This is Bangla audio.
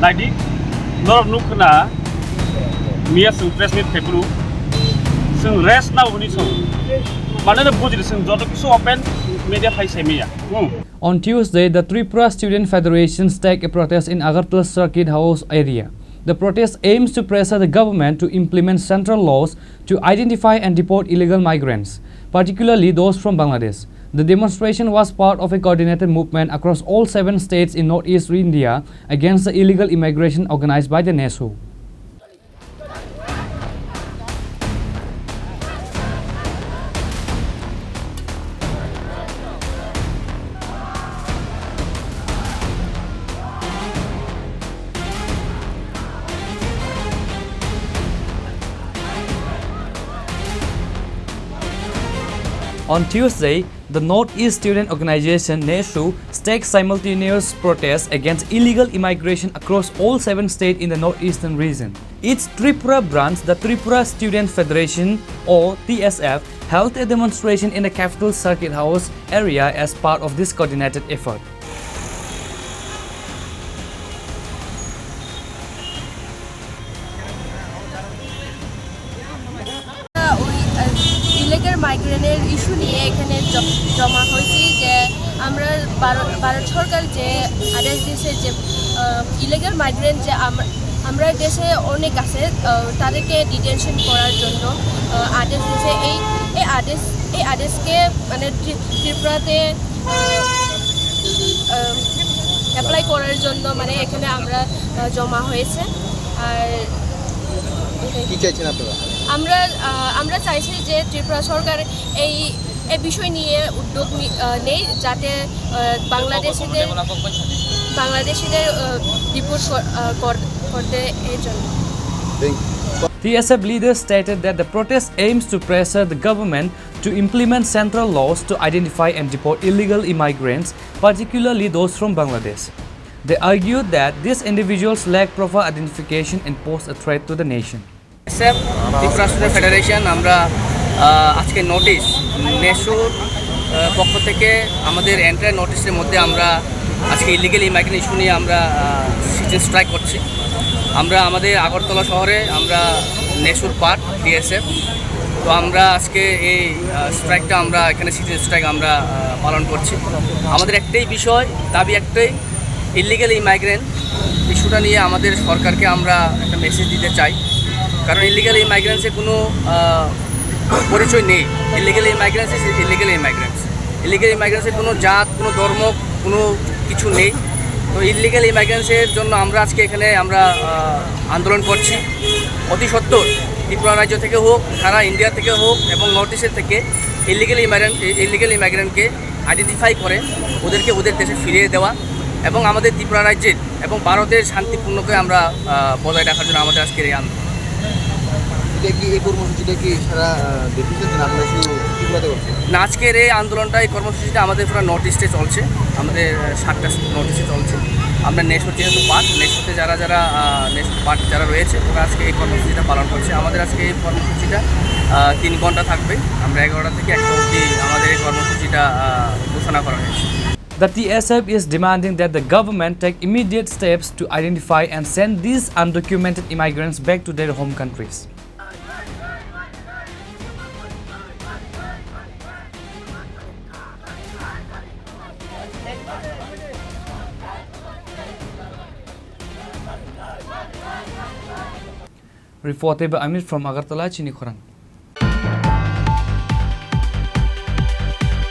Lagi, norok nukna, mia sung press meet pepru, sung rest na uni so. Mana na bujir sung jodoh kisu open media fai semia. On Tuesday, the Tripura Student Federation staged a protest in Agartala Circuit House area. The protest aims to pressure the government to implement central laws to identify and deport illegal migrants, particularly those from Bangladesh. The demonstration was part of a coordinated movement across all 7 states in northeast India against the illegal immigration organized by the NESU. On Tuesday, the Northeast Student Organization NESU staged simultaneous protests against illegal immigration across all 7 states in the northeastern region. Its Tripura branch, the Tripura Student Federation or TSF, held a demonstration in the capital circuit house area as part of this coordinated effort. Illegal মাইগ্রেন্টের ইস্যু নিয়ে এখানে জমা হয়েছি যে আমরা ভারত সরকার যে আদেশ দিয়েছে যে ইলিগাল মাইগ্রেন্ট যে আমরা দেশে অনেক আছে তাদেরকে ডিটেনশন করার জন্য আদেশ দিয়েছে এই আদেশকে মানে ত্রিপুরাতে অ্যাপ্লাই করার জন্য মানে এখানে আমরা জমা হয়েছে। আর কি চাইছেন আপনারা? আমরা চাইছি যে ত্রিপুরা সরকার এই বিষয় নিয়ে উদ্যোগ নেই যাতে বাংলাদেশিদের ডিপোর্ট করতে এই জন্য। TSF leaders stated that the protest aims to pressure the government to implement central laws to identify and deport illegal immigrants, particularly those from Bangladesh. They argued that these individuals lack proper identification and pose a threat to the nation. TSF Tripura student federation আমরা আজকে নোটিশ নেসুর পক্ষ থেকে আমাদের এন্টার নোটিশের মধ্যে আমরা আজকে ইলিগাল ইমাইগ্রেশন ইস্যু নিয়ে আমরা সিটিং স্ট্রাইক করছি। আমরা আমাদের আগরতলা শহরে আমরা নেসুর পার্ট TSF, তো আমরা আজকে এই স্ট্রাইকটা আমরা এখানে সিটিং স্ট্রাইক আমরা পালন করছি। আমাদের একটাই বিষয়, দাবি একটাই, ইলিগাল ইমাইগ্রেন্ট ইস্যুটা নিয়ে আমাদের সরকারকে আমরা একটা মেসেজ দিতে চাই। কারণ ইলিগাল ইমাইগ্রেন্টসের কোনো পরিচয় নেই। ইলিগাল ইমাইগ্রেন্টসের কোনো জাত, কোনো ধর্ম, কোনো কিছু নেই। তো ইলিগাল ইমাইগ্রেন্টসের জন্য আমরা আজকে এখানে আমরা আন্দোলন করছি। অতি সত্বর ত্রিপুরা রাজ্য থেকে হোক, সারা ইন্ডিয়া থেকে হোক এবং নর্থ ইস্টের থেকে ইলিগাল ইমাইগ্রেন্টকে আইডেন্টিফাই করে ওদেরকে ওদের দেশে ফিরিয়ে দেওয়া এবং আমাদের ত্রিপুরা রাজ্যের এবং ভারতের শান্তিপূর্ণকে আমরা বজায় রাখার জন্য আমাদের আজকের এই আন্দোলন। এই কর্মসূচিটা কি সারা দেশে না আমরা শুধু ত্রিপুরাতে করছি? না, আজকের এই আন্দোলনটা, এই কর্মসূচিটা আমাদের পুরো নর্থ ইস্টে চলছে, আমাদের 7টা নর্থ ইস্টে চলছে। আমরা নেশোর যেহেতু নেশোতে যারা নেশোর পার্ট যারা রয়েছে ওরা আজকে এই কর্মসূচিটা পালন করছে। আমাদের আজকে এই কর্মসূচিটা 3 ঘন্টা থাকবে। আমরা 11টা থেকে 1টা অবধি আমাদের এই কর্মসূচিটা ঘোষণা করা হয়েছে। The TSF is demanding that the government take immediate steps to identify and send these undocumented immigrants back to their home countries. Reported by Amir from Agartala, Chini Khoran.